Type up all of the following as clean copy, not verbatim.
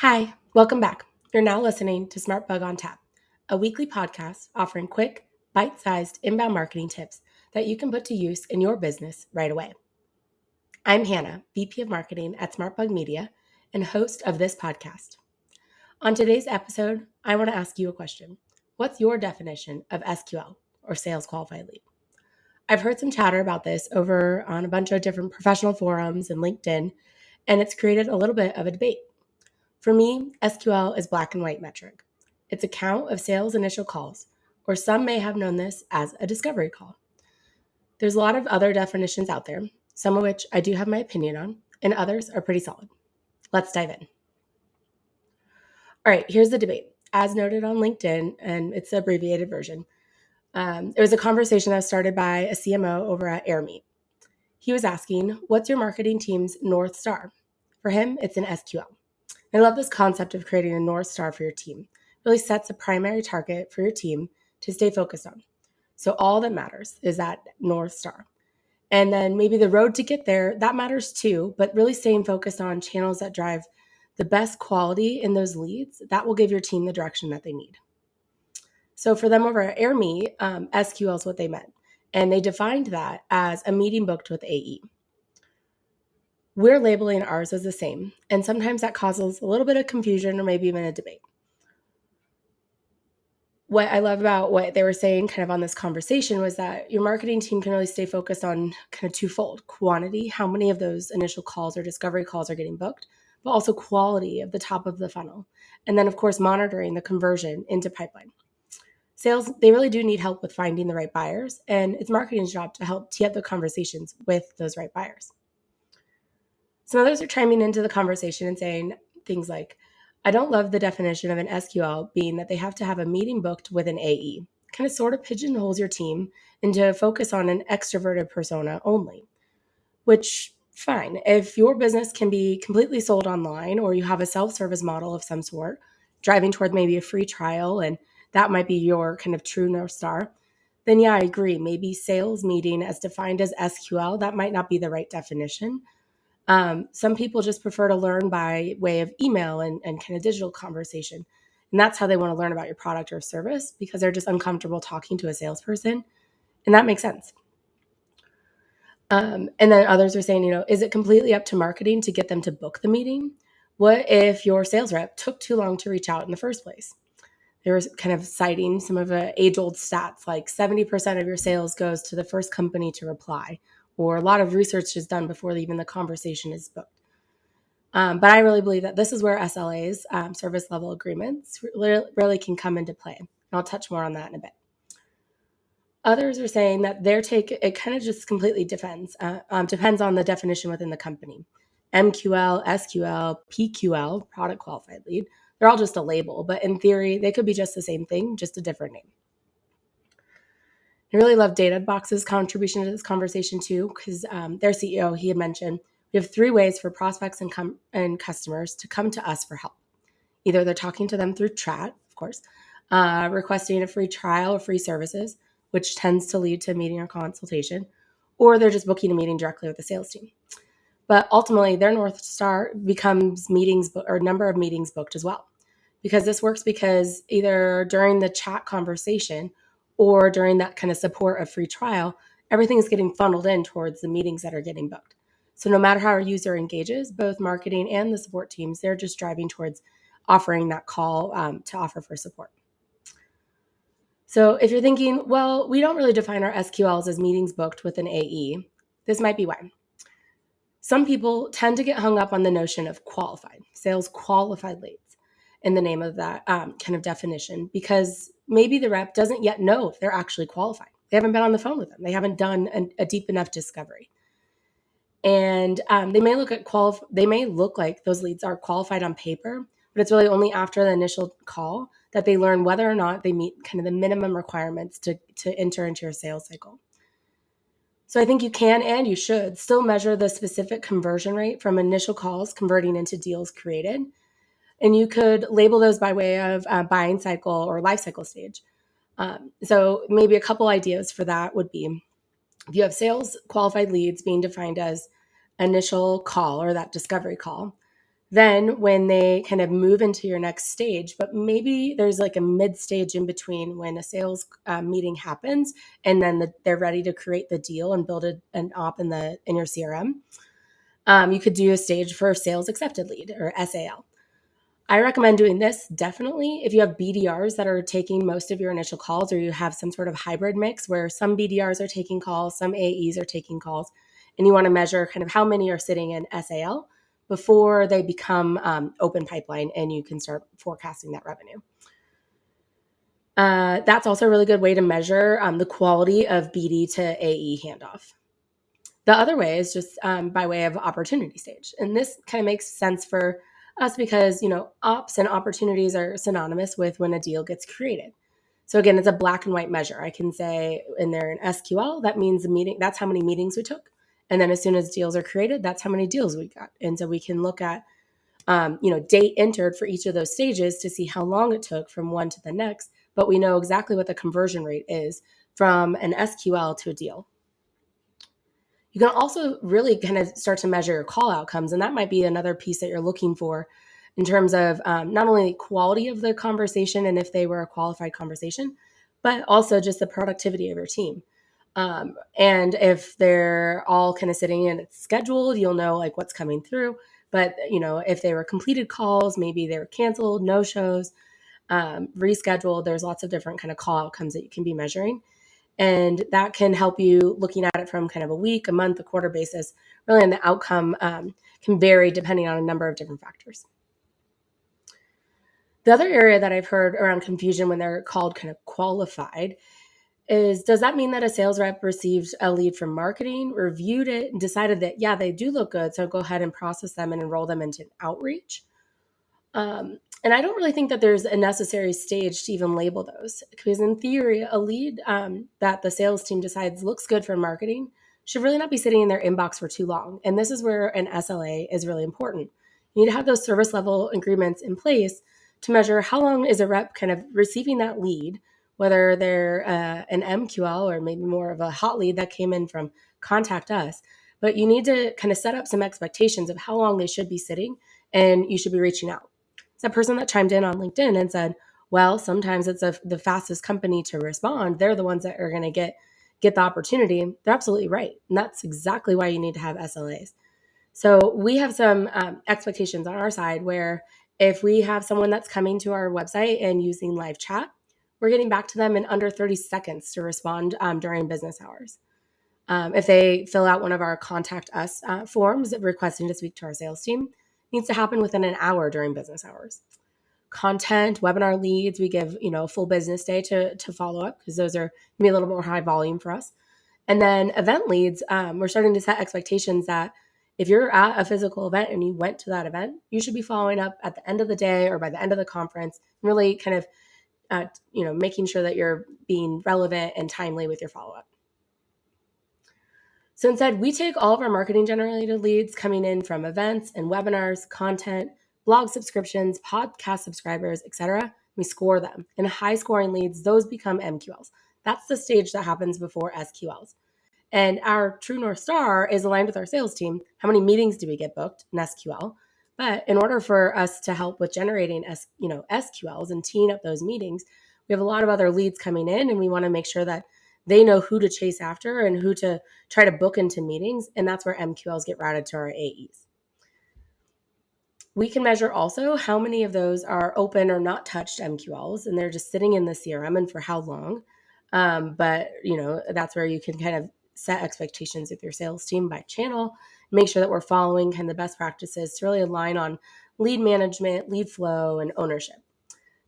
Hi, welcome back. You're now listening to SmartBug on Tap, a weekly podcast offering quick, bite-sized inbound marketing tips that you can put to use in your business right away. I'm Hannah, VP of Marketing at SmartBug Media and host of this podcast. On today's episode, I want to ask you a question. What's your definition of SQL, or Sales Qualified Lead? I've heard some chatter about this over on a bunch of different professional forums and LinkedIn, and it's created a little bit of a debate. For me, SQL is black and white metric. It's a count of sales initial calls, or some may have known this as a discovery call. There's a lot of other definitions out there, some of which I do have my opinion on, and others are pretty solid. Let's dive in. All right, here's the debate. As noted on LinkedIn, and it's the abbreviated version, it was a conversation that was started by a CMO over at AirMeet. He was asking, what's your marketing team's North Star? For him, it's an SQL. I love this concept of creating a North Star for your team. It really sets a primary target for your team to stay focused on. So all that matters is that North Star. And then maybe the road to get there, that matters too, but really staying focused on channels that drive the best quality in those leads, that will give your team the direction that they need. So for them over at AirMe, SQL is what they meant. And they defined that as a meeting booked with AE. We're labeling ours as the same, and sometimes that causes a little bit of confusion or maybe even a debate. What I love about what they were saying kind of on this conversation was that your marketing team can really stay focused on kind of twofold: quantity, how many of those initial calls or discovery calls are getting booked, but also quality of the top of the funnel. And then, of course, monitoring the conversion into pipeline. Sales, they really do need help with finding the right buyers, and it's marketing's job to help tee up the conversations with those right buyers. Some others are chiming into the conversation and saying things like, I don't love the definition of an SQL being that they have to have a meeting booked with an AE. Kind of sort of pigeonholes your team into focus on an extroverted persona only, which fine. If your business can be completely sold online or you have a self-service model of some sort, driving toward maybe a free trial, and that might be your kind of true North Star, then yeah, I agree. Maybe sales meeting as defined as SQL, that might not be the right definition. Some people just prefer to learn by way of email and kind of digital conversation. And that's how they want to learn about your product or service, because they're just uncomfortable talking to a salesperson. And that makes sense. And then others are saying, is it completely up to marketing to get them to book the meeting? What if your sales rep took too long to reach out in the first place? They were kind of citing some of the age-old stats, like 70% of your sales goes to the first company to reply, or a lot of research is done before even the conversation is booked. But I really believe that this is where SLAs, service level agreements, really can come into play. And I'll touch more on that in a bit. Others are saying that their take, it kind of just completely depends on the definition within the company. MQL, SQL, PQL, product qualified lead, they're all just a label, but in theory, they could be just the same thing, just a different name. I really love Databox's contribution to this conversation too, because their CEO, he had mentioned, we have 3 ways for prospects and customers to come to us for help. Either they're talking to them through chat, of course, requesting a free trial or free services, which tends to lead to a meeting or consultation, or they're just booking a meeting directly with the sales team. But ultimately, their North Star becomes meetings or number of meetings booked as well. Because this works because either during the chat conversation or during that kind of support of free trial, everything is getting funneled in towards the meetings that are getting booked. So no matter how our user engages, both marketing and the support teams, they're just driving towards offering that call to offer for support. So if you're thinking, well, we don't really define our SQLs as meetings booked with an AE, this might be why. Some people tend to get hung up on the notion of qualified, sales qualified leads in the name of that kind of definition, because maybe the rep doesn't yet know if they're actually qualified. They haven't been on the phone with them. They haven't done a deep enough discovery. And they may look like those leads are qualified on paper, but it's really only after the initial call that they learn whether or not they meet kind of the minimum requirements to enter into your sales cycle. So I think you can and you should still measure the specific conversion rate from initial calls converting into deals created. And you could label those by way of buying cycle or life cycle stage. So maybe a couple ideas for that would be, if you have sales qualified leads being defined as initial call or that discovery call, Then when they kind of move into your next stage, but maybe there's like a mid stage in between when a sales meeting happens and then they're ready to create the deal and build an op in your CRM. You could do a stage for sales accepted lead or SAL. I recommend doing this definitely if you have BDRs that are taking most of your initial calls, or you have some sort of hybrid mix where some BDRs are taking calls, some AEs are taking calls, and you want to measure kind of how many are sitting in SAL before they become open pipeline and you can start forecasting that revenue. That's also a really good way to measure the quality of BD to AE handoff. The other way is just by way of opportunity stage. And this kind of makes sense for us because, ops and opportunities are synonymous with when a deal gets created. So again, it's a black and white measure. I can say in there in SQL, that means the meeting, that's how many meetings we took. And then as soon as deals are created, that's how many deals we got. And so we can look at, date entered for each of those stages to see how long it took from one to the next. But we know exactly what the conversion rate is from an SQL to a deal. You can also really kind of start to measure your call outcomes, and that might be another piece that you're looking for in terms of not only quality of the conversation and if they were a qualified conversation, but also just the productivity of your team. And if they're all kind of sitting and it's scheduled, you'll know like what's coming through. But if they were completed calls, maybe they were canceled, no shows, rescheduled. There's lots of different kind of call outcomes that you can be measuring. And that can help you looking at it from kind of a week, a month, a quarter basis. Really, and the outcome can vary depending on a number of different factors. The other area that I've heard around confusion when they're called kind of qualified is, does that mean that a sales rep received a lead from marketing, reviewed it, and decided that, yeah, they do look good, so go ahead and process them and enroll them into an outreach? And I don't really think that there's a necessary stage to even label those, because in theory, a lead that the sales team decides looks good for marketing should really not be sitting in their inbox for too long. And this is where an SLA is really important. You need to have those service level agreements in place to measure how long is a rep kind of receiving that lead, whether they're an MQL or maybe more of a hot lead that came in from contact us. But you need to kind of set up some expectations of how long they should be sitting, and you should be reaching out. It's that person that chimed in on LinkedIn and said, well, sometimes it's the fastest company to respond. They're the ones that are going to get the opportunity. They're absolutely right. And that's exactly why you need to have SLAs. So we have some expectations on our side where if we have someone that's coming to our website and using live chat, we're getting back to them in under 30 seconds to respond during business hours. If they fill out one of our contact us forms requesting to speak to our sales team, it needs to happen within an hour during business hours. Content, webinar leads, we give a full business day to follow up, because those are maybe a little more high volume for us. And then event leads, we're starting to set expectations that if you're at a physical event and you went to that event, you should be following up at the end of the day or by the end of the conference, and really kind of making sure that you're being relevant and timely with your follow-up. So instead, we take all of our marketing generated leads coming in from events and webinars, content, blog subscriptions, podcast subscribers, etc. We score them. And high scoring leads, those become MQLs. That's the stage that happens before SQLs. And our true North Star is aligned with our sales team. How many meetings do we get booked in SQL? But in order for us to help with generating SQLs and teeing up those meetings, we have a lot of other leads coming in, and we want to make sure that they know who to chase after and who to try to book into meetings. And that's where MQLs get routed to our AEs. We can measure also how many of those are open or not touched MQLs, and they're just sitting in the CRM and for how long. But that's where you can kind of set expectations with your sales team by channel, make sure that we're following kind of the best practices to really align on lead management, lead flow, and ownership.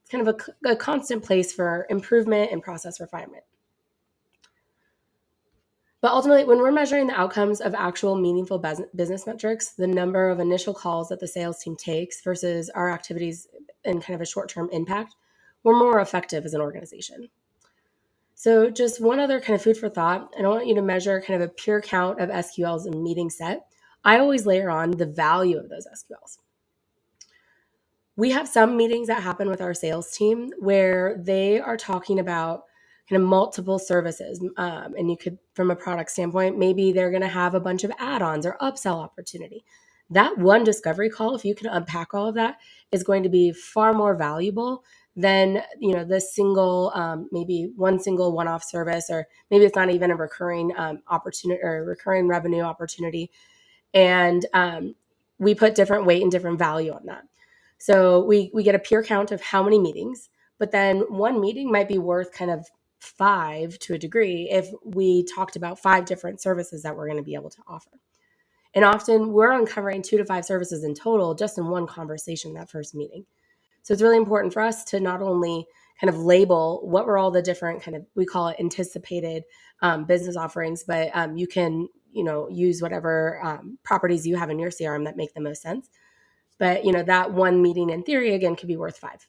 It's kind of a constant place for improvement and process refinement. But ultimately, when we're measuring the outcomes of actual meaningful business metrics, the number of initial calls that the sales team takes versus our activities and kind of a short-term impact, we're more effective as an organization. So just one other kind of food for thought. I don't want you to measure kind of a pure count of SQLs in meeting set. I always layer on the value of those SQLs. We have some meetings that happen with our sales team where they are talking about kind of multiple services. And you could, from a product standpoint, maybe they're going to have a bunch of add-ons or upsell opportunity. That one discovery call, if you can unpack all of that, is going to be far more valuable than the single maybe one single one-off service, or maybe it's not even a recurring opportunity or recurring revenue opportunity. And we put different weight and different value on that. So we get a peer count of how many meetings, but then one meeting might be worth kind of five to a degree if we talked about five different services that we're going to be able to offer. And often we're uncovering 2 to 5 services in total just in one conversation, that first meeting. So it's really important for us to not only kind of label what were all the different kind of, we call it anticipated business offerings, but you can, use whatever properties you have in your CRM that make the most sense. But, that one meeting in theory, again, could be worth 5.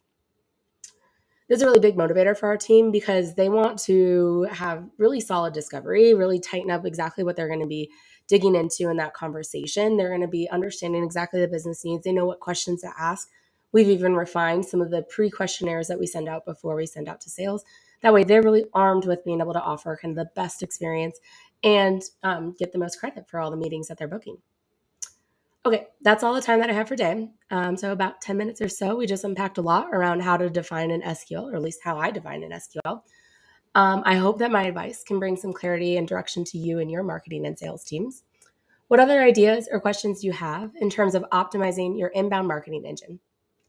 This is a really big motivator for our team because they want to have really solid discovery, really tighten up exactly what they're going to be digging into in that conversation. They're going to be understanding exactly the business needs. They know what questions to ask. We've even refined some of the pre-questionnaires that we send out before we send out to sales. That way they're really armed with being able to offer kind of the best experience and get the most credit for all the meetings that they're booking. Okay, that's all the time that I have for today. So about 10 minutes or so, we just unpacked a lot around how to define an SQL, or at least how I define an SQL. I hope that my advice can bring some clarity and direction to you and your marketing and sales teams. What other ideas or questions do you have in terms of optimizing your inbound marketing engine?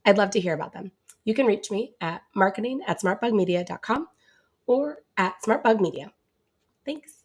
I'd love to hear about them. You can reach me at marketing@smartbugmedia.com or at smartbugmedia. Thanks.